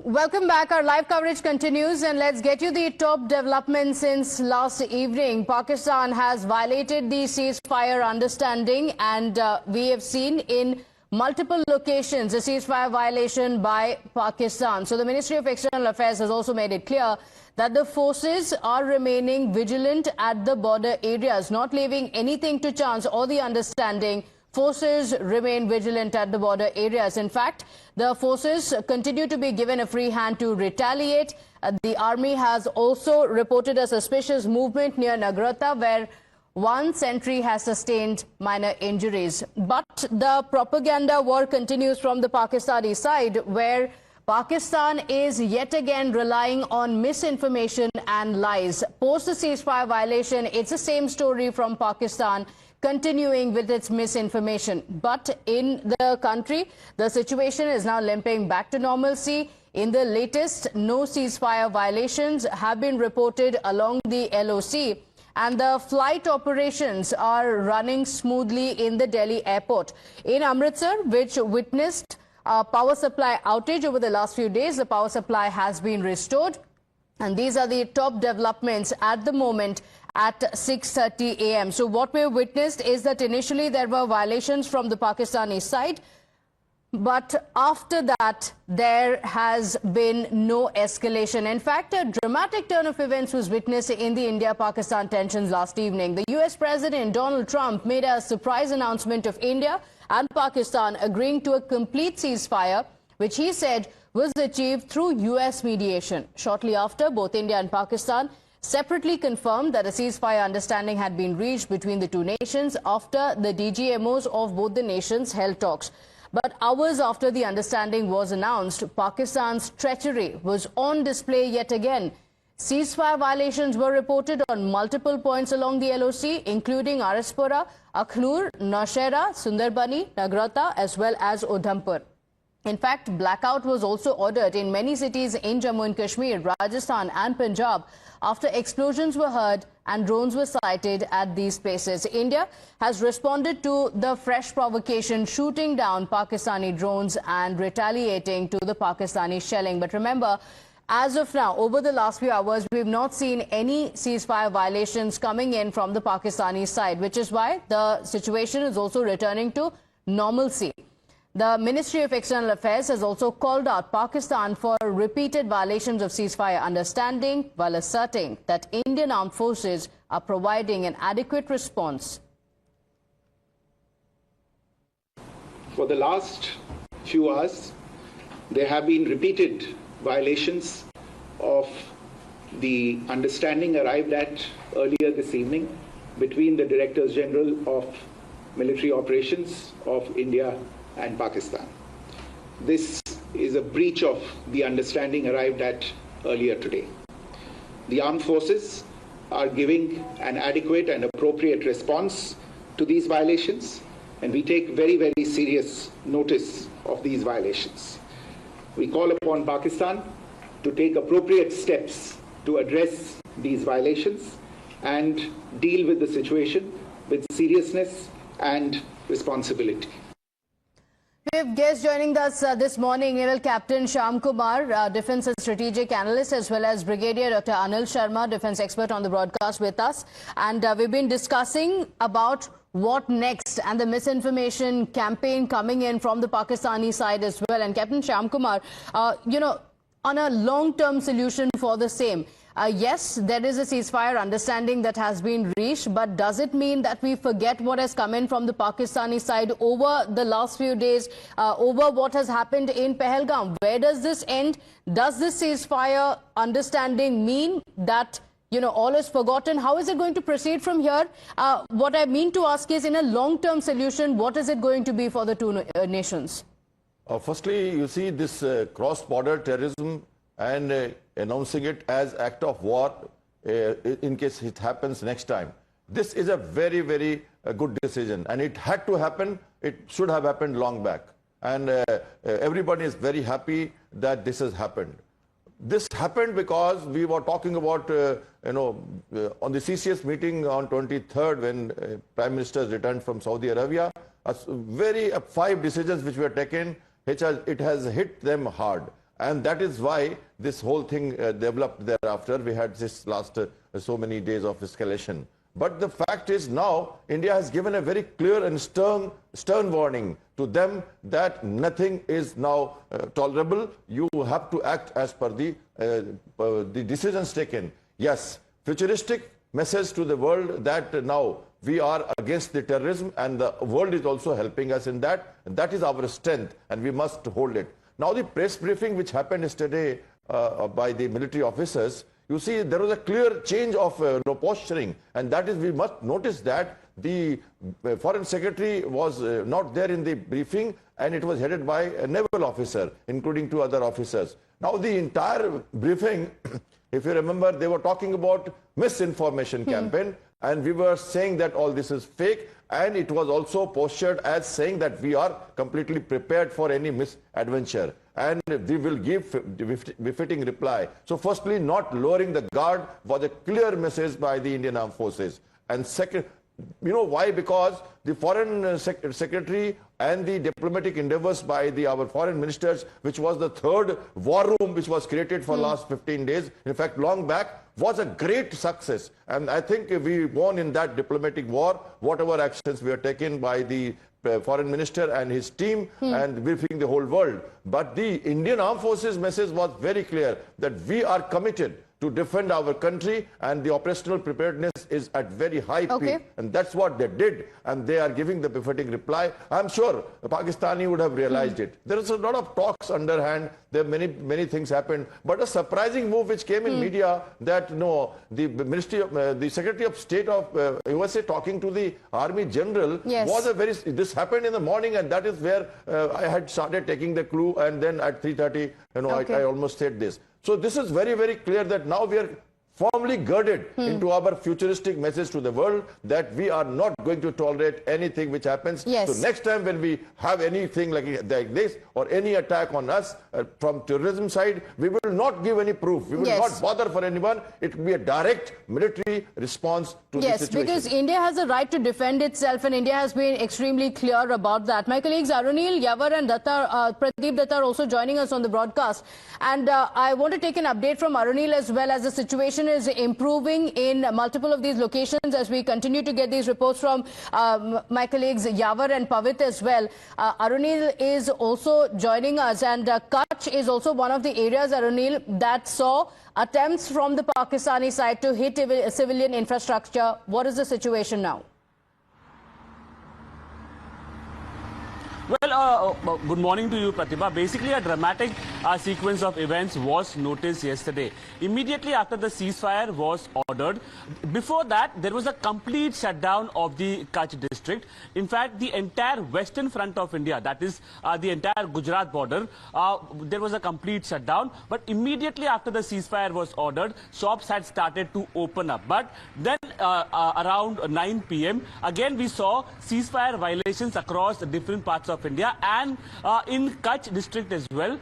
Welcome back. Our live coverage continues, and let's get you the top developments since last evening. Pakistan has violated the ceasefire understanding, and we have seen in multiple locations a ceasefire violation by Pakistan. So the Ministry of External Affairs has also made it clear that the forces are remaining vigilant at the border areas, not leaving anything to chance or the understanding. Forces remain vigilant at the border areas. In fact, the forces continue to be given a free hand to retaliate. The army has also reported a suspicious movement near Nagrata, where one sentry has sustained minor injuries. But the propaganda war continues from the Pakistani side, where Pakistan is yet again relying on misinformation and lies. Post the ceasefire violation, it's the same story from Pakistan, continuing with its misinformation. But in the country, the situation is now limping back to normalcy. In the latest, no ceasefire violations have been reported along the LOC, and the flight operations are running smoothly in the Delhi airport. In Amritsar, which witnessed a power supply outage over the last few days, the power supply has been restored. And these are the top developments at the moment at 6:30 a.m. So what we've witnessed is that initially there were violations from the Pakistani side, but after that there has been no escalation. In fact, a dramatic turn of events was witnessed in the India-Pakistan tensions last evening. The US President Donald Trump made a surprise announcement of India and Pakistan agreeing to a complete ceasefire, which he said was achieved through US mediation. Shortly after, both India and Pakistan separately confirmed that a ceasefire understanding had been reached between the two nations after the DGMOs of both the nations held talks. But hours after the understanding was announced, Pakistan's treachery was on display yet again. Ceasefire violations were reported on multiple points along the LOC, including Arispura, Akhlur, Naushera, Sundarbani, Nagrata, as well as Udhampur. In fact, blackout was also ordered in many cities in Jammu and Kashmir, Rajasthan and Punjab after explosions were heard and drones were sighted at these places. India has responded to the fresh provocation, shooting down Pakistani drones and retaliating to the Pakistani shelling. But remember, as of now, over the last few hours, we've not seen any ceasefire violations coming in from the Pakistani side, which is why the situation is also returning to normalcy. The Ministry of External Affairs has also called out Pakistan for repeated violations of ceasefire understanding, while asserting that Indian armed forces are providing an adequate response. For the last few hours, there have been repeated violations of the understanding arrived at earlier this evening between the Directors General of Military Operations of India and Pakistan. This is a breach of the understanding arrived at earlier today. The armed forces are giving an adequate and appropriate response to these violations, and we take very, very serious notice of these violations. We call upon Pakistan to take appropriate steps to address these violations and deal with the situation with seriousness and responsibility. We have guests joining us this morning, Naval Captain Shyam Kumar, Defence and Strategic Analyst, as well as Brigadier Dr. Anil Sharma, Defence Expert on the broadcast with us. And we've been discussing about what next and the misinformation campaign coming in from the Pakistani side as well. And Captain Shyam Kumar, on a long-term solution for the same. Yes, there is a ceasefire understanding that has been reached, but does it mean that we forget what has come in from the Pakistani side over the last few days, over what has happened in Pahalgam? Where does this end? Does this ceasefire understanding mean that, all is forgotten? How is it going to proceed from here? What I mean to ask is, in a long-term solution, what is it going to be for the two nations? Firstly, you see this cross-border terrorism and announcing it as act of war in case it happens next time. This is a very, very good decision, and it had to happen. It should have happened long back, and everybody is very happy that this has happened. This happened because we were talking about, on the CCS meeting on 23rd when Prime Minister returned from Saudi Arabia, 5 decisions which were taken, it has hit them hard. And that is why this whole thing developed thereafter. We had this last so many days of escalation. But the fact is now India has given a very clear and stern warning to them that nothing is now tolerable. You have to act as per the decisions taken. Yes, futuristic message to the world that now we are against the terrorism and the world is also helping us in that. That is our strength and we must hold it. Now the press briefing which happened yesterday by the military officers, you see there was a clear change of posturing, and that is we must notice that the foreign secretary was not there in the briefing and it was headed by a naval officer including 2 other officers. Now the entire briefing, if you remember, they were talking about misinformation campaign, and we were saying that all this is fake, and it was also postured as saying that we are completely prepared for any misadventure and we will give befitting reply. So firstly, not lowering the guard was a clear message by the Indian Armed Forces. And second, you know why? Because the foreign secretary and the diplomatic endeavors by our foreign ministers, which was the 3rd war room which was created for last 15 days, in fact long back, was a great success. And I think we won in that diplomatic war, whatever actions were taken by the foreign minister and his team and briefing the whole world. But the Indian Armed Forces message was very clear that we are committed to defend our country, and the operational preparedness is at very high peak. And that's what they did, and they are giving the befitting reply. I'm sure Pakistani would have realized it. There is a lot of talks underhand. There many things happened, but a surprising move which came in media that no, the Ministry of the Secretary of State of USA talking to the Army General was a very. This happened in the morning, and that is where I had started taking the clue, and then at 3:30, I almost said this. So this is very, very clear that now we are firmly girded into our futuristic message to the world that we are not going to tolerate anything which happens. So next time when we have anything like this or any attack on us from terrorism side, we will not give any proof. We will not bother for anyone. It will be a direct military response to the situation. Because India has a right to defend itself, and India has been extremely clear about that. My colleagues Arunil, Yavar and Pradeep Datta are also joining us on the broadcast. And I want to take an update from Arunil as well, as the situation is improving in multiple of these locations as we continue to get these reports from my colleagues Yavar and Pavit as well. Arunil is also joining us, and Kutch is also one of the areas, Arunil, that saw attempts from the Pakistani side to hit civilian infrastructure. What is the situation now? Well, good morning to you, Pratibha. Basically, a dramatic sequence of events was noticed yesterday. Immediately after the ceasefire was ordered, before that, there was a complete shutdown of the Kutch district. In fact, the entire western front of India, that is the entire Gujarat border, there was a complete shutdown. But immediately after the ceasefire was ordered, shops had started to open up. But then around 9 p.m., again we saw ceasefire violations across the different parts of India and in Kutch district as well.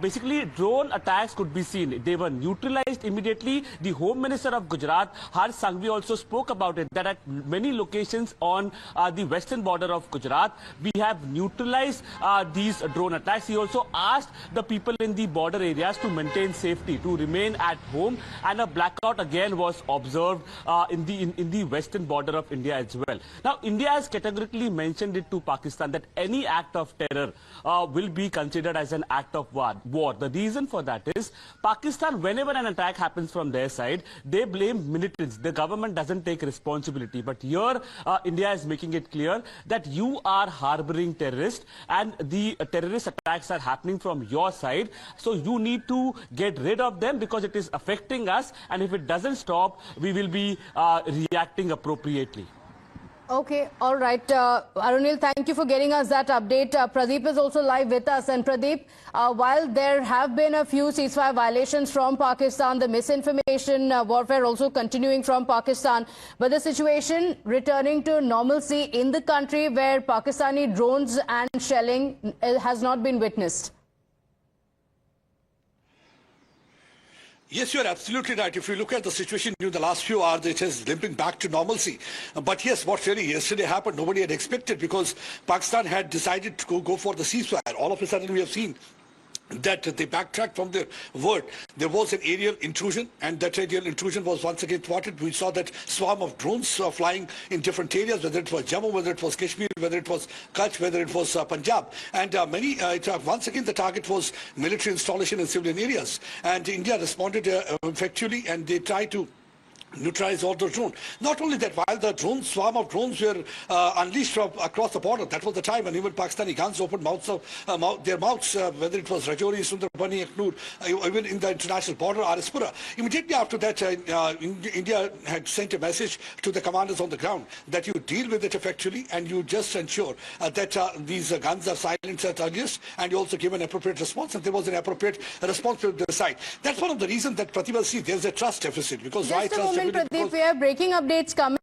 Basically, drone attacks could be seen. They were neutralized immediately. The Home Minister of Gujarat, Harsh Sanghvi, also spoke about it, that at many locations on the western border of Gujarat, we have neutralized these drone attacks. He also asked the people in the border areas to maintain safety, to remain at home, and a blackout again was observed in the western border of India as well. Now, India has categorically mentioned it to Pakistan that any act of terror will be considered as an act of war. The reason for that is Pakistan, whenever an attack happens from their side, they blame militants. The government doesn't take responsibility. But here, India is making it clear that you are harboring terrorists and the terrorist attacks are happening from your side. So you need to get rid of them because it is affecting us. And if it doesn't stop, we will be reacting appropriately. Okay, all right. Arunil, thank you for getting us that update. Pradeep is also live with us. And Pradeep, while there have been a few ceasefire violations from Pakistan, the misinformation warfare also continuing from Pakistan, but the situation returning to normalcy in the country where Pakistani drones and shelling has not been witnessed. Yes, you're absolutely right. If you look at the situation in the last few hours, it is limping back to normalcy. But yes, what really yesterday happened, nobody had expected, because Pakistan had decided to go for the ceasefire. All of a sudden, we have seen that they backtracked from their word. There was an aerial intrusion, and that aerial intrusion was once again thwarted. We saw that swarm of drones flying in different areas, whether it was Jammu, whether it was Kashmir, whether it was Kutch, whether it was Punjab. And once again, the target was military installation in civilian areas. And India responded effectively, and they tried to neutralize all those drones. Not only that, while the swarm of drones were unleashed from across the border, that was the time when even Pakistani guns opened their mouths, whether it was Rajouri, Sundarbani, Akhnur, even in the international border, Arispura. Immediately after that, India had sent a message to the commanders on the ground that you deal with it effectively and you just ensure that these guns are silenced at earliest, and you also give an appropriate response, and there was an appropriate response to the side. That's one of the reasons that Pratibha, see, there's a trust deficit, because Just a moment, Pradeep, we have breaking updates coming.